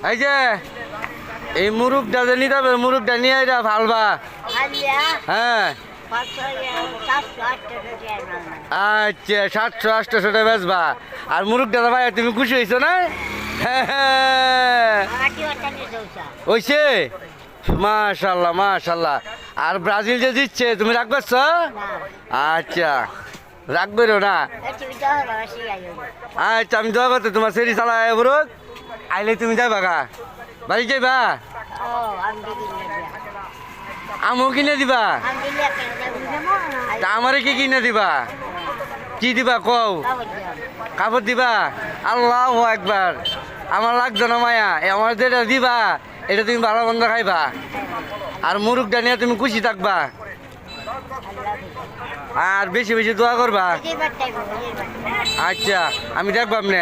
এই যে এই মুরুগটা যে নিতে হবে মুরুগটা নিয়ে এটা ভালবা। হ্যাঁ আচ্ছা 700-800 টাকা বেচবা। আর মুরুগটা ভাই তুমি খুশি হয়েছো না? হ্যাঁ হইছে মাশাল্লাহ মাশাল্লাহ। আর ব্রাজিল যে দিচ্ছে তুমি রাখবে? আচ্ছা রাখবে না? আচ্ছা আমি দোয়া করতে তোমার সেরি চালায় বড় আইলে তুমি যাইবা গা বাড়ি যাইবা? আমও কিনে দিবা? তা আমারে কি কিনে দিবা? কি দিবা কও? কাপড় দিবা? আল্লাহু আকবার। আমার লাগতো না মায়া, আমার যেটা দিবা এটা তুমি ভালো মন্দ খাইবা। আর মুরুগটা নিয়ে তুমি খুশি থাকবা। আর বেশি বেশি দোয়া করবা। আচ্ছা আমি দেখবো আপনি।